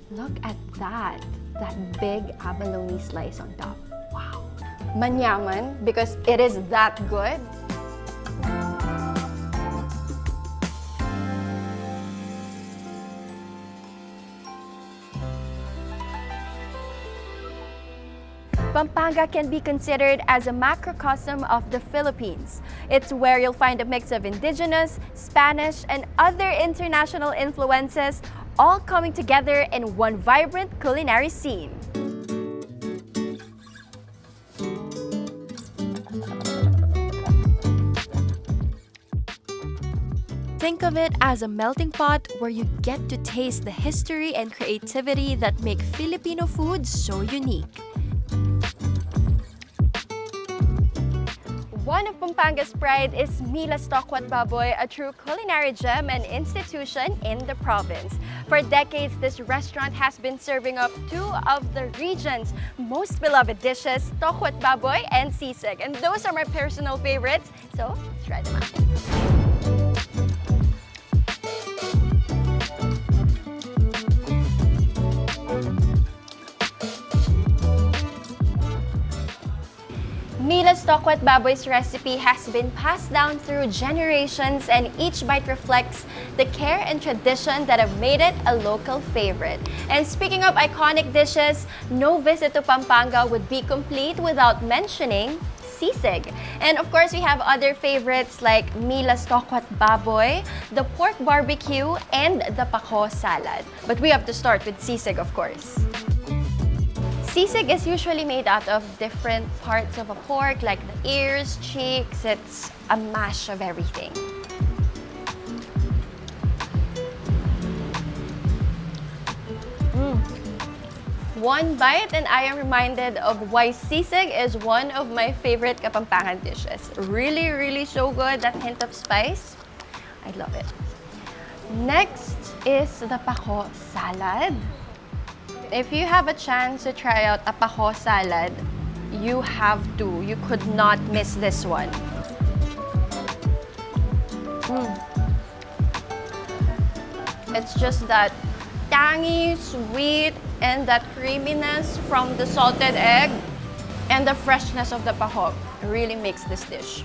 Look at that big abalone slice on top. Wow. Manyaman because it is that good. Pampanga can be considered as a macrocosm of the Philippines. It's where you'll find a mix of Indigenous, Spanish, and other international influences all coming together in one vibrant culinary scene. Think of it as a melting pot where you get to taste the history and creativity that make Filipino food so unique. One of Pampanga's pride is Mila's Tokwat Baboy, a true culinary gem and institution in the province. For decades, this restaurant has been serving up two of the region's most beloved dishes, Tokwat Baboy and sisig. And those are my personal favorites, so let's try them out. Mila's Tokwat Baboy's recipe has been passed down through generations, and each bite reflects the care and tradition that have made it a local favorite. And speaking of iconic dishes, no visit to Pampanga would be complete without mentioning sisig. And of course, we have other favorites like Mila's Tokwat Baboy, the pork barbecue, and the pako salad. But we have to start with sisig, of course. Sisig is usually made out of different parts of a pork, like the ears, cheeks. It's a mash of everything. One bite and I am reminded of why sisig is one of my favorite Kapampangan dishes. Really, really so good. That hint of spice, I love it. Next is the pako salad. If you have a chance to try out a pako salad, you have to. You could not miss this one. It's just that tangy, sweet, and that creaminess from the salted egg and the freshness of the pako really makes this dish.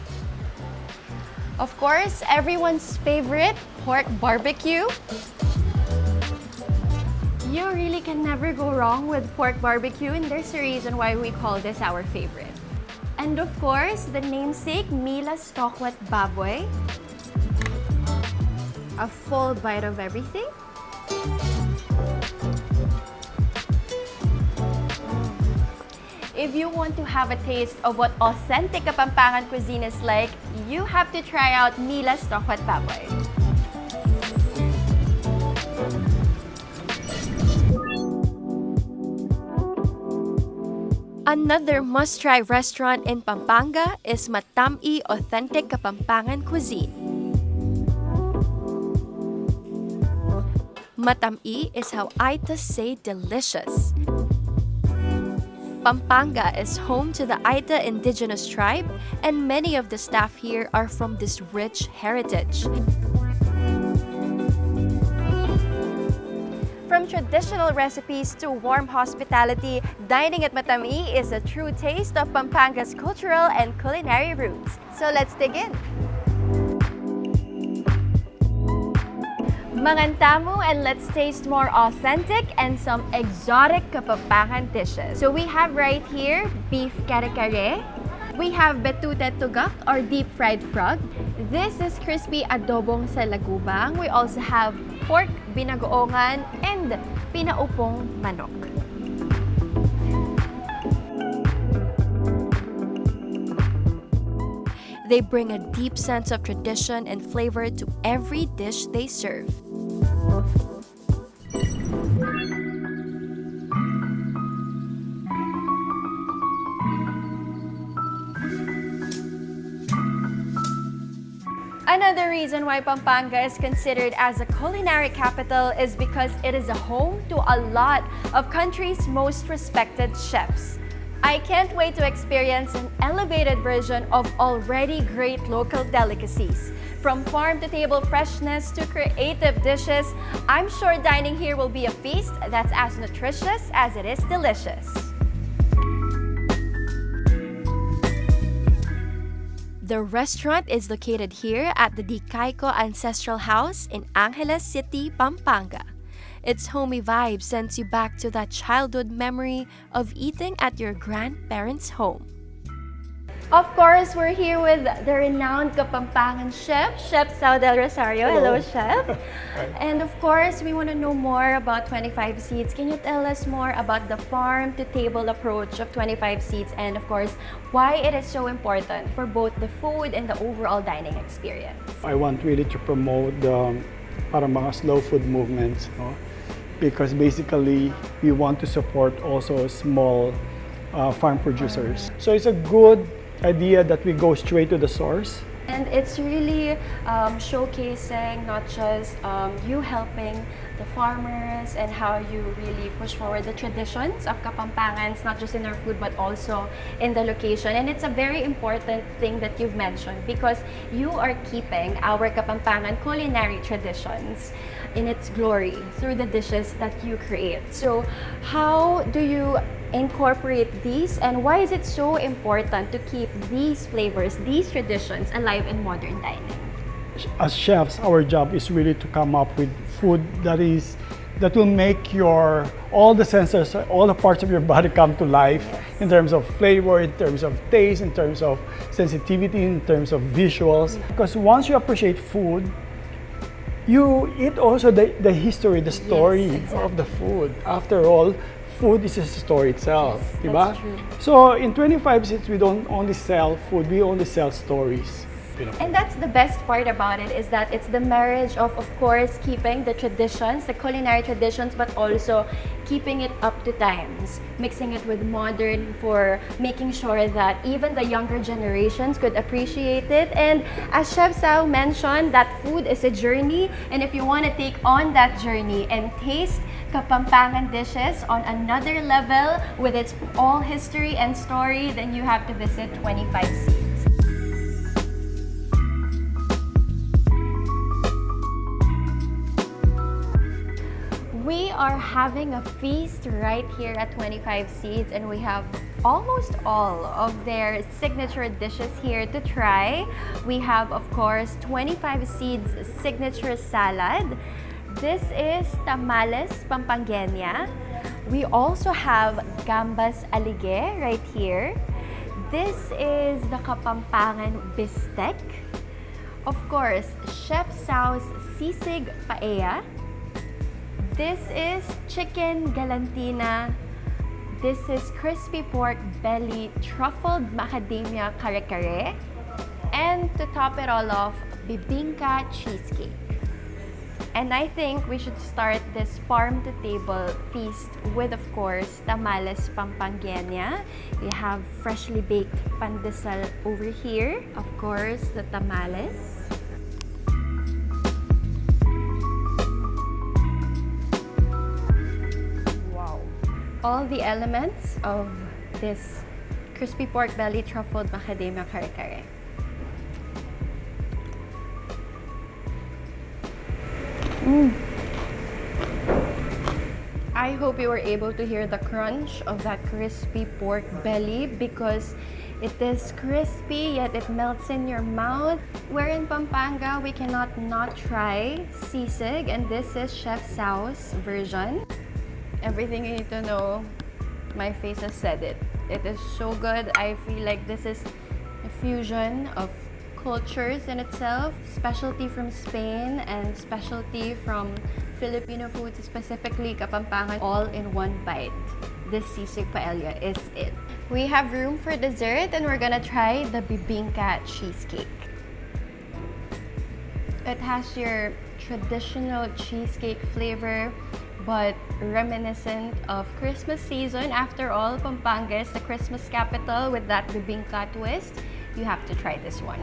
Of course, everyone's favorite pork barbecue. You really can never go wrong with pork barbecue, and there's a reason why we call this our favorite. And of course, the namesake Mila's Tokwat Baboy. A full bite of everything. If you want to have a taste of what authentic Kapampangan cuisine is like, you have to try out Mila's Tokwat Baboy. Another must-try restaurant in Pampanga is Matam-ih Authentic Kapampangan Cuisine. Matam-ih is how Aitas say delicious. Pampanga is home to the Aita Indigenous tribe, and many of the staff here are from this rich heritage. From traditional recipes to warm hospitality, dining at Matam-ih is a true taste of Pampanga's cultural and culinary roots. So let's dig in! Mangantamu, and let's taste more authentic and some exotic Kapampangan dishes. So we have right here beef kare-kare. We have betute tugak or deep-fried frog. This is crispy adobong sa lagubang. We also have pork binagoongan and pinaupong manok. They bring a deep sense of tradition and flavor to every dish they serve. Another reason why Pampanga is considered as a culinary capital is because it is a home to a lot of country's most respected chefs. I can't wait to experience an elevated version of already great local delicacies. From farm-to-table freshness to creative dishes, I'm sure dining here will be a feast that's as nutritious as it is delicious. The restaurant is located here at the Dicayco Ancestral House in Angeles City, Pampanga. Its homey vibe sends you back to that childhood memory of eating at your grandparents' home. Of course, we're here with the renowned Kapampangan chef, Chef Sau del Rosario. Hello, Chef. And of course, we want to know more about 25 Seeds. Can you tell us more about the farm-to-table approach of 25 Seeds and of course, why it is so important for both the food and the overall dining experience? I want really to promote the parang mga slow food movements, no? Because basically we want to support also small farm producers. So it's a good idea that we go straight to the source. And it's really showcasing not just you helping the farmers and how you really push forward the traditions of Kapampangans, not just in our food but also in the location. And it's a very important thing that you've mentioned because you are keeping our Kapampangan culinary traditions in its glory through the dishes that you create. So how do you incorporate these and why is it so important to keep these flavors, these traditions alive in modern dining? As chefs, our job is really to come up with food that will make your all the senses, all the parts of your body come to life. Yes. In terms of flavor, in terms of taste, in terms of sensitivity, in terms of visuals. Because once you appreciate food, you eat also the history, the story, yes, exactly, of the food. After all, food is a story itself, yes, diba? That's true. So in 25 Seeds, we don't only sell food, we only sell stories. And that's the best part about it, is that it's the marriage of course, keeping the traditions, the culinary traditions, but also keeping it up to times, mixing it with modern for making sure that even the younger generations could appreciate it. And as Chef Sau mentioned, that food is a journey, and if you want to take on that journey and taste Kapampangan dishes on another level with its all history and story, then you have to visit 25 Seeds. We are having a feast right here at 25 Seeds and we have almost all of their signature dishes here to try. We have, of course, 25 Seeds signature salad. This is tamales Pampangenia. We also have gambas aligue right here. This is the Kapampangan bistec. Of course, Chef Sau's sisig paella. This is chicken galantina. This is crispy pork belly truffled macadamia kare-kare. And to top it all off, bibingka cheesecake. And I think we should start this farm-to-table feast with, of course, tamales Pampangenia. We have freshly baked pandesal over here. Of course, the tamales. All the elements of this crispy pork belly truffled macadamia kare-kare. I hope you were able to hear the crunch of that crispy pork belly because it is crispy yet it melts in your mouth. We're in Pampanga, we cannot not try sisig, and this is Chef Sau's version. Everything you need to know, my face has said it. It is so good. I feel like this is a fusion of cultures in itself. Specialty from Spain and specialty from Filipino foods, specifically Kapampangan, all in one bite. This sisig paella is it. We have room for dessert and we're gonna try the bibingka cheesecake. It has your traditional cheesecake flavor, but reminiscent of Christmas season. After all, Pampanga is the Christmas capital with that bibingka twist. You have to try this one.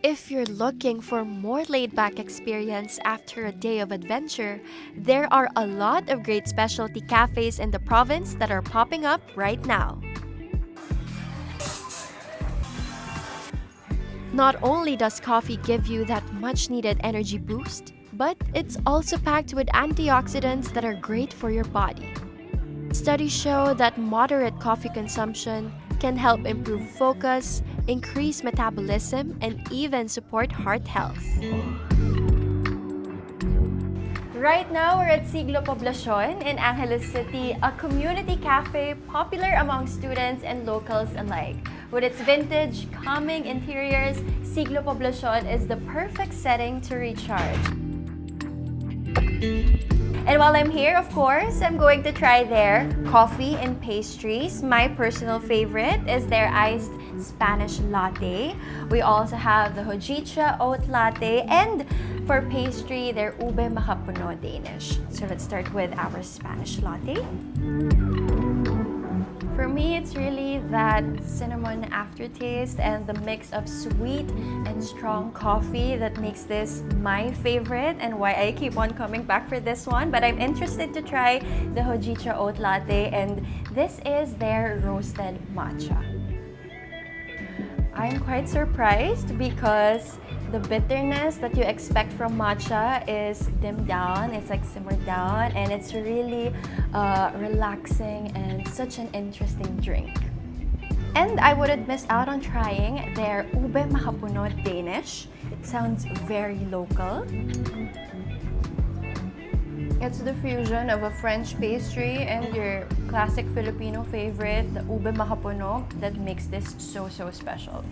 If If you're looking for more laid-back experience after a day of adventure, there are a lot of great specialty cafes in the province that are popping up right now. Not only does coffee give you that much-needed energy boost, but it's also packed with antioxidants that are great for your body. Studies show that moderate coffee consumption can help improve focus, increase metabolism, and even support heart health. Right now, we're at Siglo Poblacion in Angeles City, a community cafe popular among students and locals alike. With its vintage, calming interiors, Siglo Poblacion is the perfect setting to recharge. And while I'm here, of course, I'm going to try their coffee and pastries. My personal favorite is their iced Spanish latte. We also have the hojicha oat latte, and for pastry, their ube makapuno Danish. So let's start with our Spanish latte. For me, it's really that cinnamon aftertaste and the mix of sweet and strong coffee that makes this my favorite and why I keep on coming back for this one. But I'm interested to try the hojicha oat latte, and this is their roasted matcha. I'm quite surprised because the bitterness that you expect from matcha is dimmed down, it's like simmered down, and it's really relaxing and such an interesting drink. And I wouldn't miss out on trying their ube makapuno Danish. It sounds very local. It's the fusion of a French pastry and your classic Filipino favorite, the ube makapuno, that makes this so special.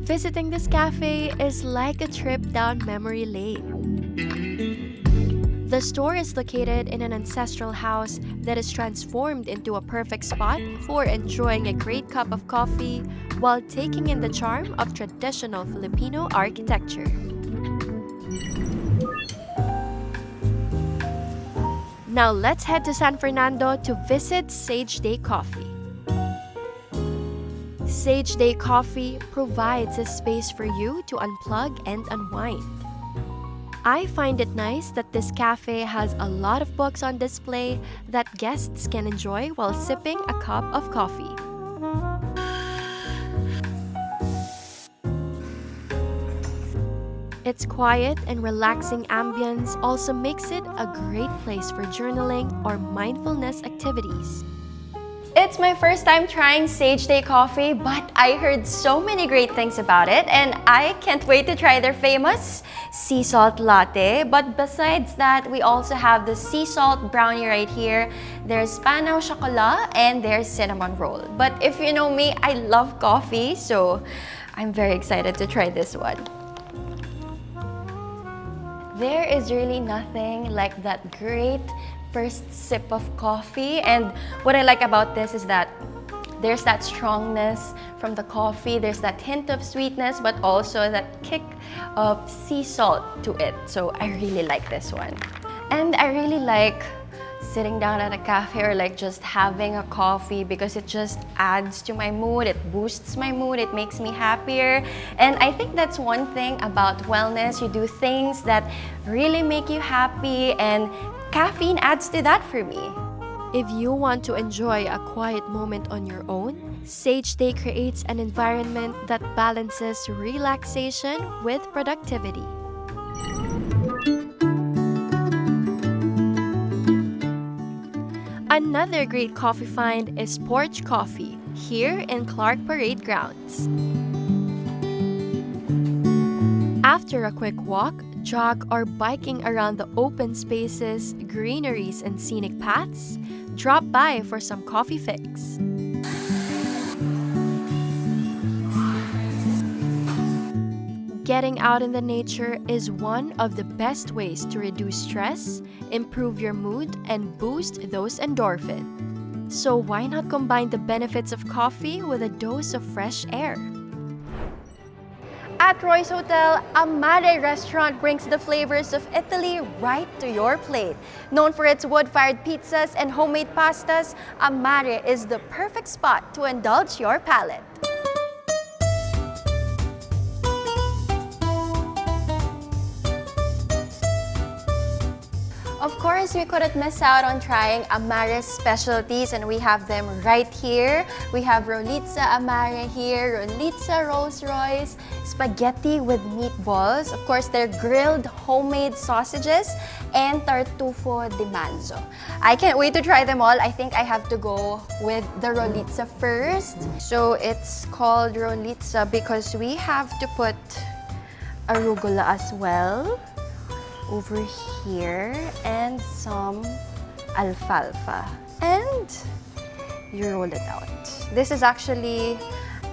Visiting this cafe is like a trip down memory lane. The store is located in an ancestral house that is transformed into a perfect spot for enjoying a great cup of coffee while taking in the charm of traditional Filipino architecture. Now let's head to San Fernando to visit Sage Day Coffee. Sage Day Coffee provides a space for you to unplug and unwind. I find it nice that this cafe has a lot of books on display that guests can enjoy while sipping a cup of coffee. Its quiet and relaxing ambience also makes it a great place for journaling or mindfulness activities. It's my first time trying Sage Day Coffee, but I heard so many great things about it, and I can't wait to try their famous sea salt latte. But besides that, we also have the sea salt brownie right here. There's panaw chocolat and there's cinnamon roll. But if you know me, I love coffee, so I'm very excited to try this one. There is really nothing like that great first sip of coffee, and what I like about this is that there's that strongness from the coffee, there's that hint of sweetness, but also that kick of sea salt to it. So I really like this one. And I really like sitting down at a cafe or like just having a coffee because it just adds to my mood, it boosts my mood, it makes me happier. And I think that's one thing about wellness. You do things that really make you happy, and caffeine adds to that for me. If you want to enjoy a quiet moment on your own, Sage Day creates an environment that balances relaxation with productivity. Another great coffee find is Porch Coffee, here in Clark Parade Grounds. After a quick walk, jog, or biking around the open spaces, greeneries, and scenic paths, drop by for some coffee fix. Getting out in the nature is one of the best ways to reduce stress, improve your mood, and boost those endorphins. So why not combine the benefits of coffee with a dose of fresh air? At Roy's Hotel, Amare restaurant brings the flavors of Italy right to your plate. Known for its wood-fired pizzas and homemade pastas, Amare is the perfect spot to indulge your palate. course, we couldn't miss out on trying Amare's specialties, and we have them right here. We have Rolitza Amare here, Rolitza Rolls Royce, spaghetti with meatballs. Of course, they're grilled homemade sausages, and tartufo di manzo. I can't wait to try them all. I think I have to go with the Rolitza first. So it's called Rolitza because we have to put arugula as well over here, and some alfalfa, and you roll it out. This is actually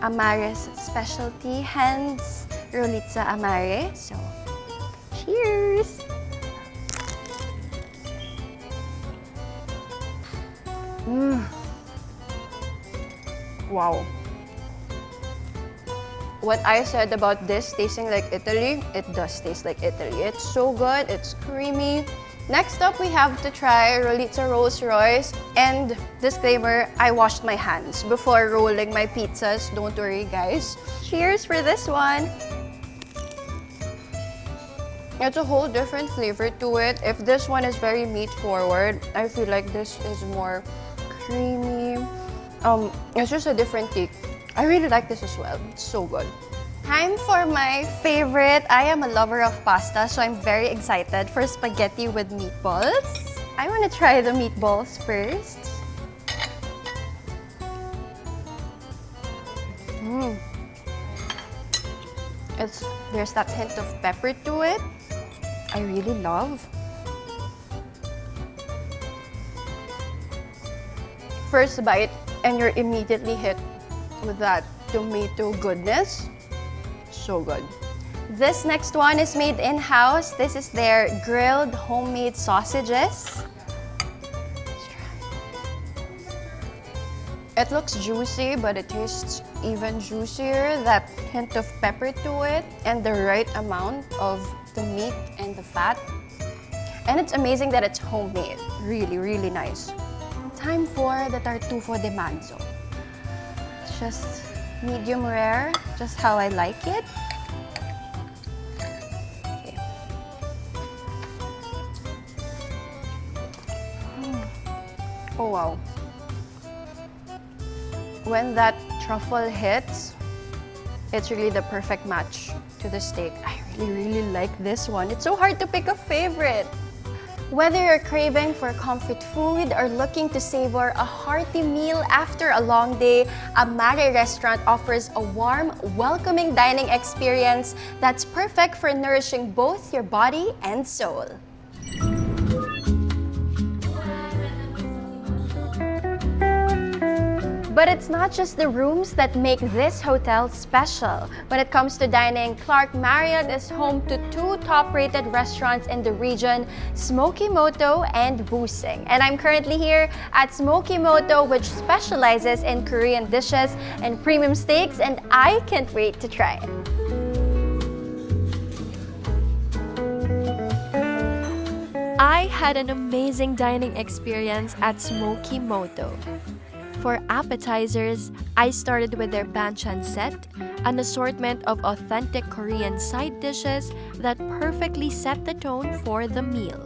Amare's specialty, hence Rolitza Amare. So cheers! Wow. What I said about this tasting like Italy, it does taste like Italy. It's so good, it's creamy. Next up, we have to try Rolitza Rolls Royce. And disclaimer, I washed my hands before rolling my pizzas. Don't worry, guys. Cheers for this one. It's a whole different flavor to it. If this one is very meat forward, I feel like this is more creamy. It's just a different take. I really like this as well. It's so good. Time for my favorite. I am a lover of pasta, so I'm very excited for spaghetti with meatballs. I want to try the meatballs first. There's that hint of pepper to it. I really love. First bite, and you're immediately hit with that tomato goodness. So good. This next one is made in-house. This is their grilled homemade sausages. Let's try. It looks juicy, but it tastes even juicier. That hint of pepper to it, and the right amount of the meat and the fat. And it's amazing that it's homemade. Really, really nice. Time for the tartufo de manzo. Just medium rare, just how I like it. Okay. Oh wow. When that truffle hits, it's really the perfect match to the steak. I really like this one. It's so hard to pick a favorite. Whether you're craving for comfort food or looking to savor a hearty meal after a long day, Amare restaurant offers a warm, welcoming dining experience that's perfect for nourishing both your body and soul. But it's not just the rooms that make this hotel special. When it comes to dining, Clark Marriott is home to two top-rated restaurants in the region, Smoky Moto and Xing. And I'm currently here at Smoky Moto, which specializes in Korean dishes and premium steaks, and I can't wait to try it. I had an amazing dining experience at Smoky Moto. For appetizers, I started with their banchan set, an assortment of authentic Korean side dishes that perfectly set the tone for the meal.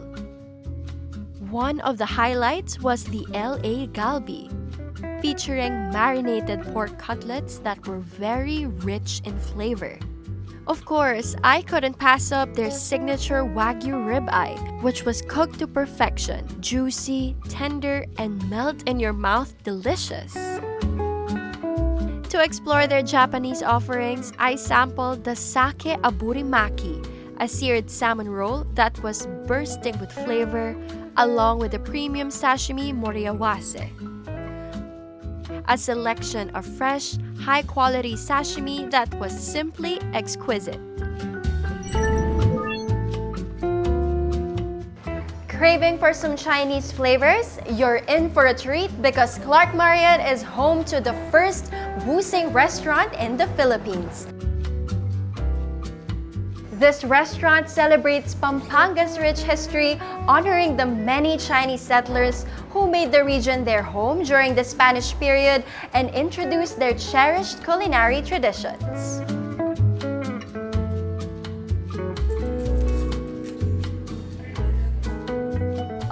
One of the highlights was the LA Galbi, featuring marinated pork cutlets that were very rich in flavor. Of course, I couldn't pass up their signature Wagyu ribeye, which was cooked to perfection, juicy, tender, and melt-in-your-mouth delicious. To explore their Japanese offerings, I sampled the sake aburimaki, a seared salmon roll that was bursting with flavor, along with the premium sashimi moriawase. A selection of fresh, high-quality sashimi that was simply exquisite. Craving for some Chinese flavors? You're in for a treat because Clark Marriott is home to the first Xing restaurant in the Philippines. This restaurant celebrates Pampanga's rich history, honoring the many Chinese settlers who made the region their home during the Spanish period and introduced their cherished culinary traditions.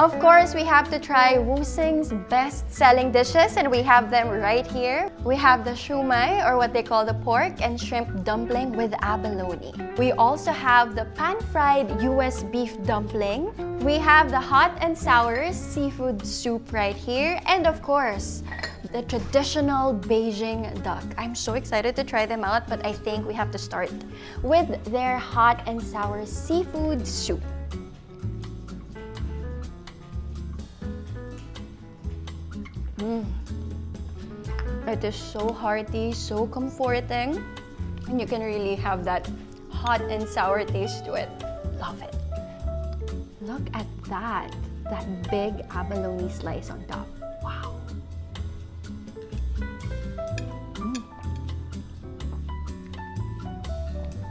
Of course, we have to try Xing's best-selling dishes, and we have them right here. We have the shumai, or what they call the pork and shrimp dumpling with abalone. We also have the pan-fried US beef dumpling. We have the hot and sour seafood soup right here, and of course, the traditional Beijing duck. I'm so excited to try them out, but I think we have to start with their hot and sour seafood soup. It is so hearty, so comforting, and you can really have that hot and sour taste to it. Love it. Look at that big abalone slice on top. Wow.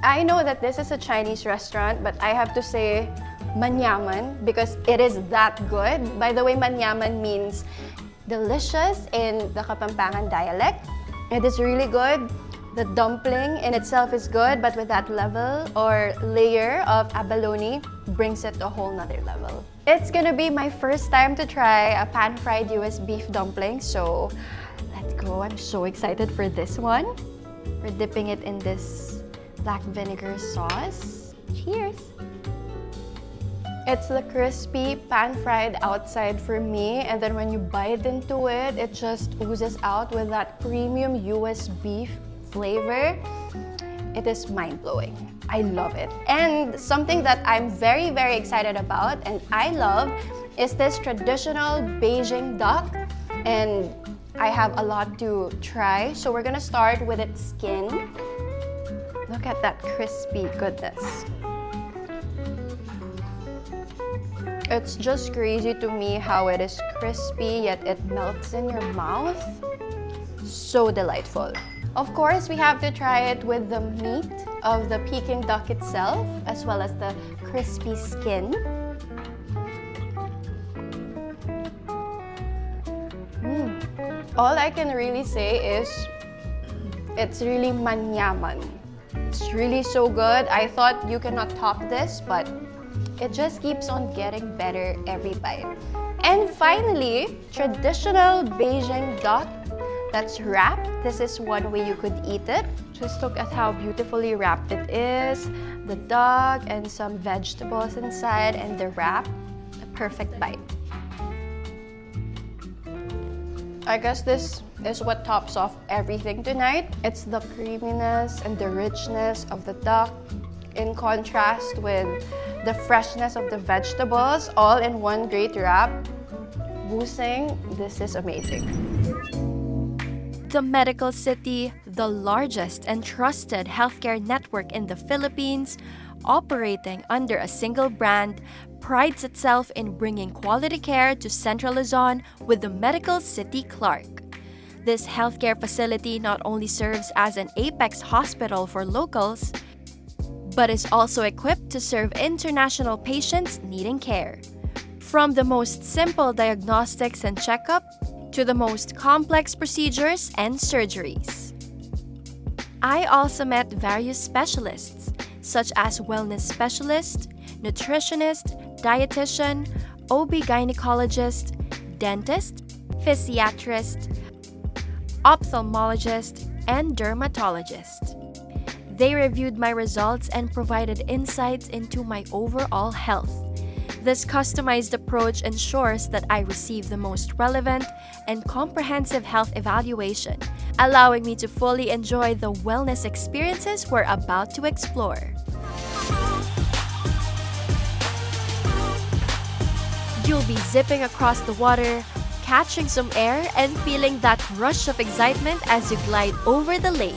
I know that this is a Chinese restaurant, but I have to say manyaman because it is that good. By the way, manyaman means delicious in the Kapampangan dialect. It is really good. The dumpling in itself is good, but with that level or layer of abalone brings it to a whole nother level. It's gonna be my first time to try a pan-fried US beef dumpling, so let's go. I'm so excited for this one. We're dipping it in this black vinegar sauce. Cheers! It's the crispy pan-fried outside for me, and then when you bite into it, it just oozes out with that premium US beef flavor. It is mind-blowing. I love it. And something that I'm very, very excited about and I love is this traditional Beijing duck. And I have a lot to try. So we're gonna start with its skin. Look at that crispy goodness. It's just crazy to me how it is crispy, yet it melts in your mouth. So delightful. Of course, we have to try it with the meat of the Peking duck itself, as well as the crispy skin. All I can really say is it's really manyaman. It's really so good. I thought you cannot top this, but it just keeps on getting better every bite. And finally, traditional Beijing duck that's wrapped. This is one way you could eat it. Just look at how beautifully wrapped it is. The duck and some vegetables inside and the wrap. A perfect bite. I guess this is what tops off everything tonight. It's the creaminess and the richness of the duck in contrast with the freshness of the vegetables, all in one great wrap. Xing, this is amazing. The Medical City, the largest and trusted healthcare network in the Philippines, operating under a single brand, prides itself in bringing quality care to Central Luzon with the Medical City Clark. This healthcare facility not only serves as an apex hospital for locals, but is also equipped to serve international patients needing care. From the most simple diagnostics and checkup to the most complex procedures and surgeries. I also met various specialists, such as wellness specialist, nutritionist, dietitian, OB-gynecologist, dentist, physiatrist, ophthalmologist, and dermatologist. They reviewed my results and provided insights into my overall health. This customized approach ensures that I receive the most relevant and comprehensive health evaluation, allowing me to fully enjoy the wellness experiences we're about to explore. You'll be zipping across the water, catching some air, and feeling that rush of excitement as you glide over the lake.